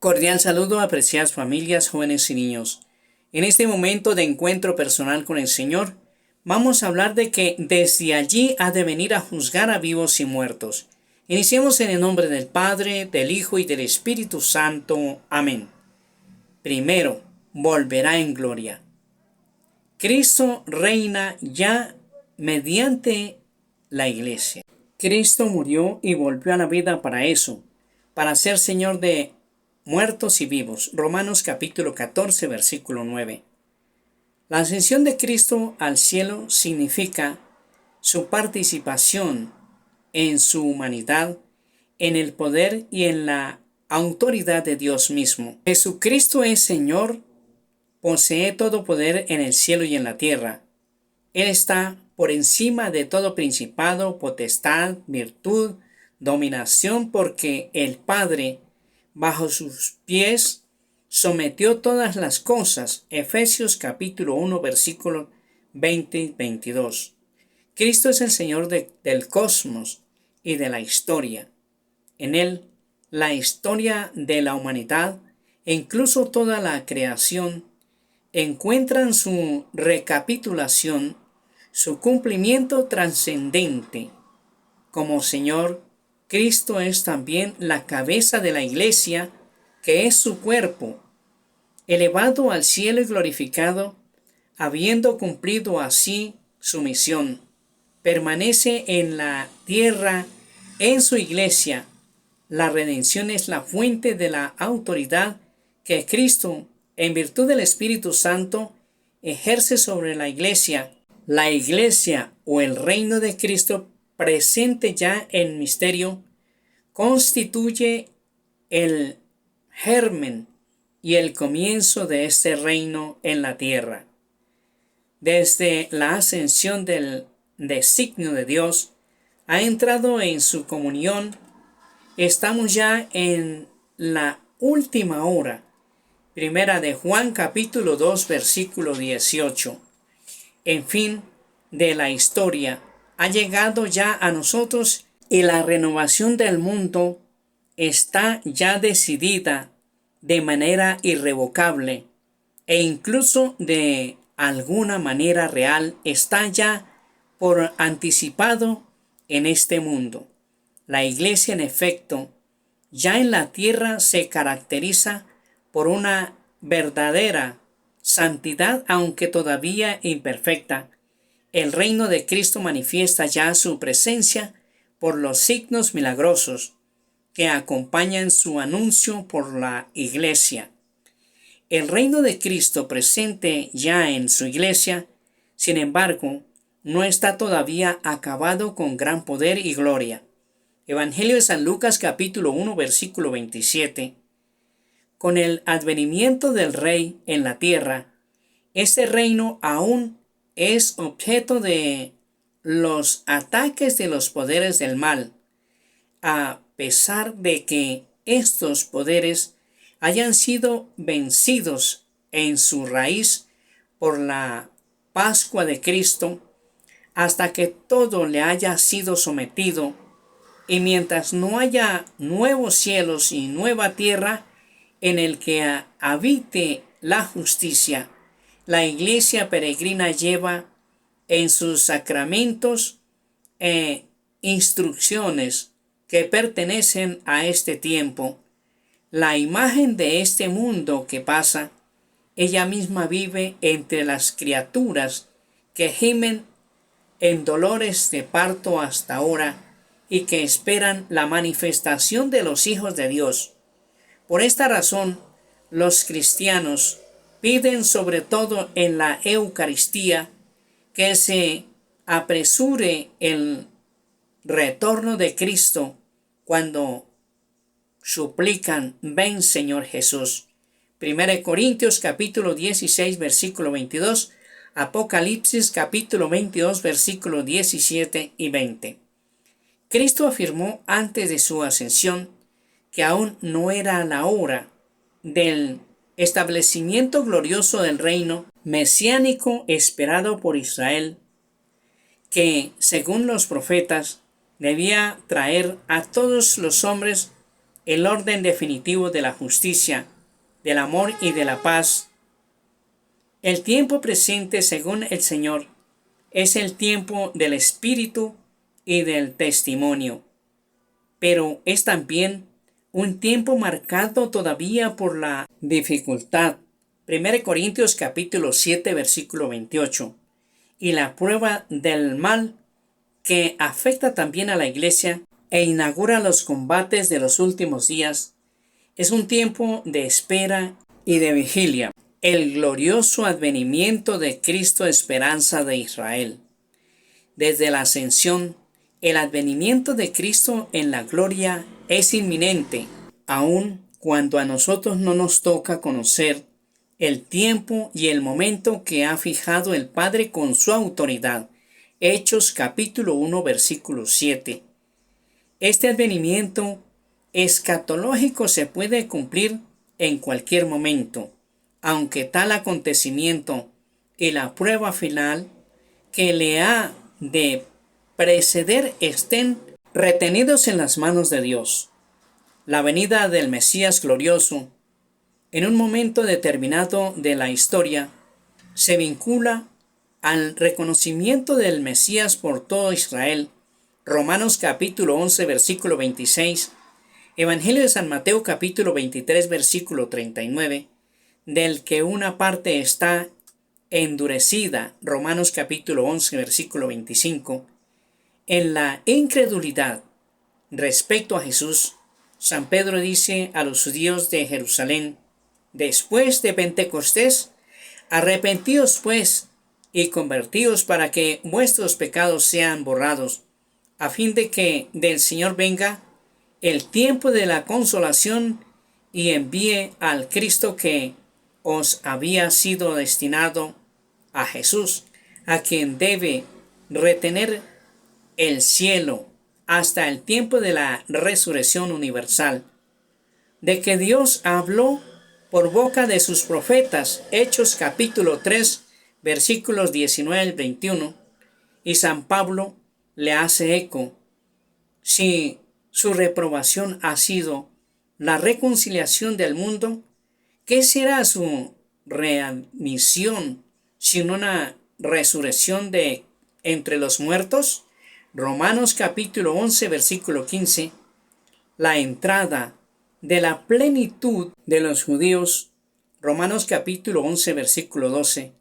Cordial saludo, apreciadas familias, jóvenes y niños. En este momento de encuentro personal con el Señor, vamos a hablar de que desde allí ha de venir a juzgar a vivos y muertos. Iniciemos en el nombre del Padre, del Hijo y del Espíritu Santo. Amén. Primero, volverá en gloria. Cristo reina ya mediante la Iglesia. Cristo murió y volvió a la vida para eso, para ser Señor de muertos y vivos. Romanos capítulo 14, versículo 9. La ascensión de Cristo al cielo significa su participación en su humanidad, en el poder y en la autoridad de Dios mismo. Jesucristo es Señor, posee todo poder en el cielo y en la tierra. Él está por encima de todo principado, potestad, virtud, dominación, porque el Padre bajo sus pies sometió todas las cosas. Efesios capítulo 1 versículo 20 y 22. Cristo es el Señor del cosmos y de la historia. En Él, la historia de la humanidad e incluso toda la creación encuentran su recapitulación, su cumplimiento trascendente. Como Señor, Cristo es también la cabeza de la Iglesia, que es su cuerpo, elevado al cielo y glorificado, habiendo cumplido así su misión. Permanece en la tierra en su Iglesia. La redención es la fuente de la autoridad que Cristo, en virtud del Espíritu Santo, ejerce sobre la Iglesia. La Iglesia o el reino de Cristo presente ya en misterio, constituye el germen y el comienzo de este reino en la tierra. Desde la ascensión del designio de Dios, ha entrado en su comunión. Estamos ya en la última hora. Primera de Juan capítulo 2 versículo 18. En fin de la historia, ha llegado ya a nosotros y la renovación del mundo está ya decidida de manera irrevocable e incluso de alguna manera real está ya por anticipado en este mundo. La Iglesia, en efecto, ya en la tierra se caracteriza por una verdadera santidad, aunque todavía imperfecta. El reino de Cristo manifiesta ya su presencia por los signos milagrosos que acompañan su anuncio por la Iglesia. El reino de Cristo presente ya en su Iglesia, sin embargo, no está todavía acabado con gran poder y gloria. Evangelio de San Lucas capítulo 1 versículo 27. Con el advenimiento del Rey en la tierra, este reino aún es objeto de los ataques de los poderes del mal, a pesar de que estos poderes hayan sido vencidos en su raíz por la Pascua de Cristo, hasta que todo le haya sido sometido, y mientras no haya nuevos cielos y nueva tierra en el que habite la justicia, la Iglesia peregrina lleva en sus sacramentos instrucciones que pertenecen a este tiempo. La imagen de este mundo que pasa, ella misma vive entre las criaturas que gimen en dolores de parto hasta ahora y que esperan la manifestación de los hijos de Dios. Por esta razón, los cristianos piden sobre todo en la Eucaristía que se apresure el retorno de Cristo cuando suplican: ven Señor Jesús. 1 Corintios capítulo 16 versículo 22, Apocalipsis capítulo 22 versículo 17 y 20. Cristo afirmó antes de su ascensión que aún no era la hora del establecimiento glorioso del reino mesiánico esperado por Israel, que, según los profetas, debía traer a todos los hombres el orden definitivo de la justicia, del amor y de la paz. El tiempo presente, según el Señor, es el tiempo del Espíritu y del testimonio, pero es también un tiempo marcado todavía por la dificultad. 1 Corintios capítulo 7 versículo 28. Y la prueba del mal que afecta también a la iglesia e inaugura los combates de los últimos días, es un tiempo de espera y de vigilia. El glorioso advenimiento de Cristo, esperanza de Israel. Desde la ascensión, el advenimiento de Cristo en la gloria es inminente, aun cuando a nosotros no nos toca conocer el tiempo y el momento que ha fijado el Padre con su autoridad. Hechos capítulo 1 versículo 7. Este advenimiento escatológico se puede cumplir en cualquier momento, aunque tal acontecimiento y la prueba final que le ha de preceder estén retenidos en las manos de Dios. La venida del Mesías glorioso, en un momento determinado de la historia, se vincula al reconocimiento del Mesías por todo Israel. Romanos capítulo 11 versículo 26, Evangelio de San Mateo capítulo 23 versículo 39, del que una parte está endurecida, Romanos capítulo 11 versículo 25. En la incredulidad respecto a Jesús, San Pedro dice a los judíos de Jerusalén, después de Pentecostés, arrepentíos pues y convertíos para que vuestros pecados sean borrados, a fin de que del Señor venga el tiempo de la consolación y envíe al Cristo que os había sido destinado, a Jesús, a quien debe retener el cielo hasta el tiempo de la resurrección universal, de que Dios habló por boca de sus profetas. Hechos capítulo 3 versículos 19 al 21, y San Pablo le hace eco. Si su reprobación ha sido la reconciliación del mundo, ¿qué será su readmisión sino una resurrección de entre los muertos? Romanos capítulo 11 versículo 15. La entrada de la plenitud de los judíos. Romanos capítulo 11 versículo 12.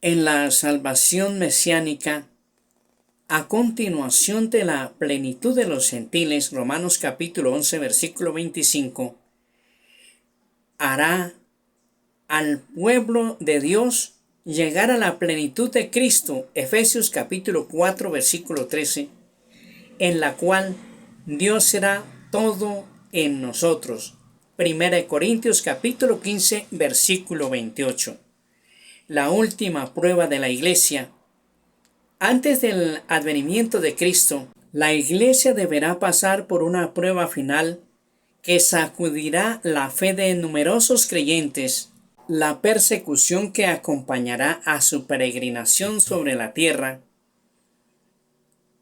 En la salvación mesiánica, a continuación de la plenitud de los gentiles, Romanos capítulo 11 versículo 25, hará al pueblo de Dios llegar a la plenitud de Cristo, Efesios capítulo 4 versículo 13, en la cual Dios será todo en nosotros. 1 Corintios capítulo 15 versículo 28. La última prueba de la iglesia. Antes del advenimiento de Cristo, la iglesia deberá pasar por una prueba final que sacudirá la fe de numerosos creyentes. La persecución que acompañará a su peregrinación sobre la tierra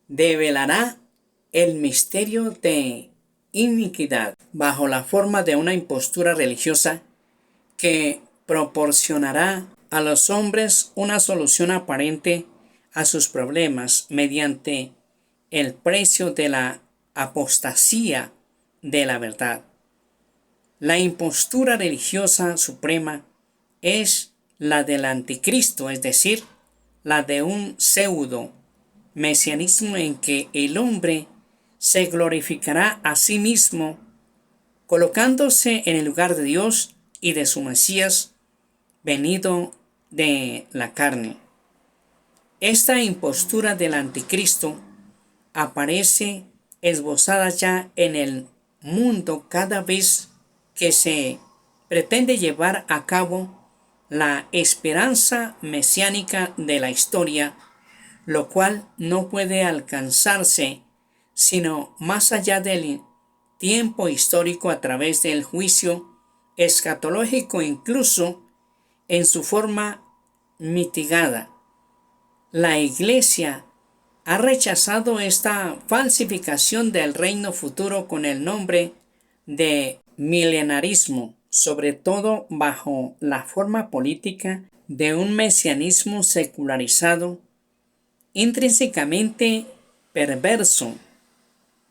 develará el misterio de iniquidad bajo la forma de una impostura religiosa que proporcionará a los hombres una solución aparente a sus problemas mediante el precio de la apostasía de la verdad. La impostura religiosa suprema es la del anticristo, es decir, la de un pseudo mesianismo en que el hombre se glorificará a sí mismo, colocándose en el lugar de Dios y de su Mesías venido de la carne. Esta impostura del anticristo aparece esbozada ya en el mundo cada vez que se pretende llevar a cabo la esperanza mesiánica de la historia, lo cual no puede alcanzarse sino más allá del tiempo histórico a través del juicio escatológico, incluso en su forma mitigada. La Iglesia ha rechazado esta falsificación del reino futuro con el nombre de milenarismo, sobre todo bajo la forma política de un mesianismo secularizado, intrínsecamente perverso.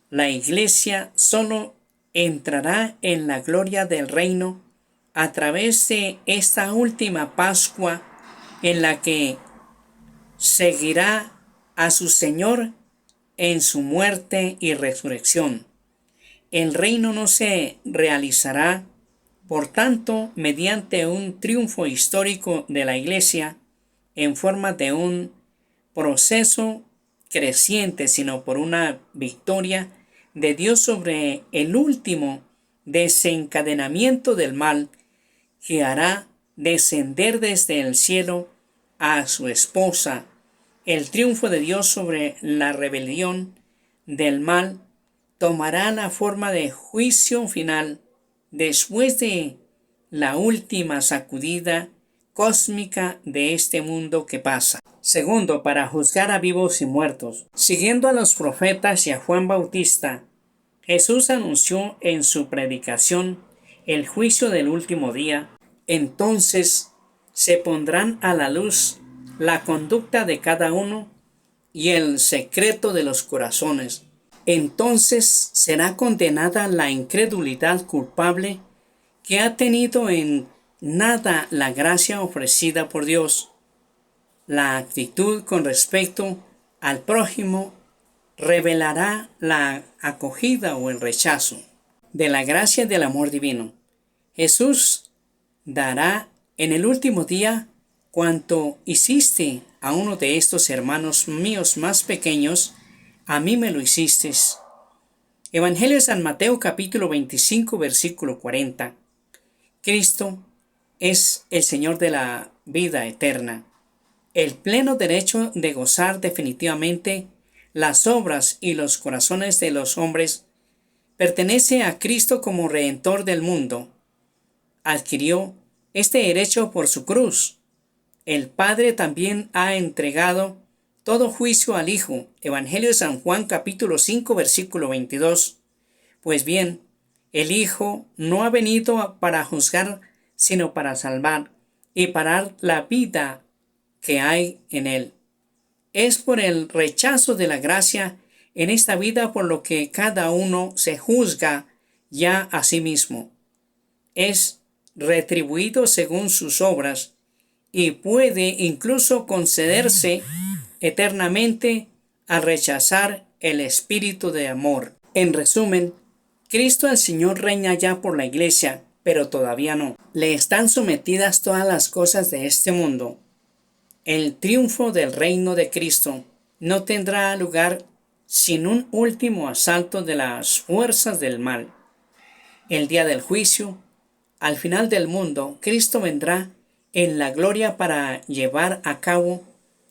La Iglesia solo entrará en la gloria del reino a través de esta última Pascua en la que seguirá a su Señor en su muerte y resurrección. El reino no se realizará, por tanto, mediante un triunfo histórico de la Iglesia en forma de un proceso creciente, sino por una victoria de Dios sobre el último desencadenamiento del mal, que hará descender desde el cielo a su esposa. El triunfo de Dios sobre la rebelión del mal tomará la forma de juicio final después de la última sacudida cósmica de este mundo que pasa. Segundo, para juzgar a vivos y muertos. Siguiendo a los profetas y a Juan Bautista, Jesús anunció en su predicación el juicio del último día. Entonces se pondrán a la luz la conducta de cada uno y el secreto de los corazones. Entonces será condenada la incredulidad culpable que ha tenido en nada la gracia ofrecida por Dios. La actitud con respecto al prójimo revelará la acogida o el rechazo de la gracia y del amor divino. Jesús dará en el último día cuanto hiciste a uno de estos hermanos míos más pequeños, a mí me lo hiciste. Evangelio de San Mateo capítulo 25 versículo 40. Cristo es el Señor de la vida eterna, el pleno derecho de gozar definitivamente las obras y los corazones de los hombres pertenece a Cristo como Redentor del mundo. Adquirió este derecho por su cruz. El Padre también ha entregado todo juicio al Hijo. Evangelio de San Juan capítulo 5 versículo 22. Pues bien, el Hijo no ha venido para juzgar, sino para salvar y para dar la vida que hay en él. Es por el rechazo de la gracia en esta vida por lo que cada uno se juzga ya a sí mismo. Es retribuido según sus obras y puede incluso concederse eternamente al rechazar el espíritu de amor. En resumen, Cristo el Señor reina ya por la Iglesia, pero todavía no. Le están sometidas todas las cosas de este mundo. El triunfo del reino de Cristo no tendrá lugar sin un último asalto de las fuerzas del mal. El día del juicio, al final del mundo, Cristo vendrá en la gloria para llevar a cabo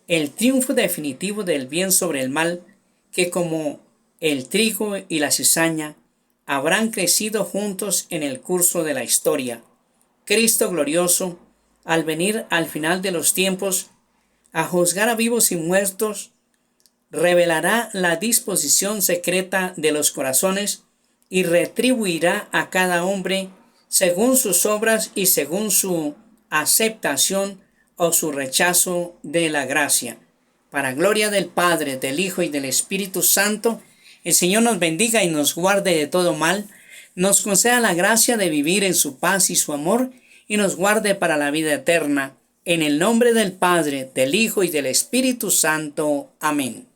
el triunfo definitivo del bien sobre el mal, que como el trigo y la cizaña habrán crecido juntos en el curso de la historia. Cristo glorioso, al venir al final de los tiempos, a juzgar a vivos y muertos, revelará la disposición secreta de los corazones y retribuirá a cada hombre según sus obras y según su aceptación o su rechazo de la gracia. Para gloria del Padre, del Hijo y del Espíritu Santo, el Señor nos bendiga y nos guarde de todo mal, nos conceda la gracia de vivir en su paz y su amor, y nos guarde para la vida eterna. En el nombre del Padre, del Hijo y del Espíritu Santo. Amén.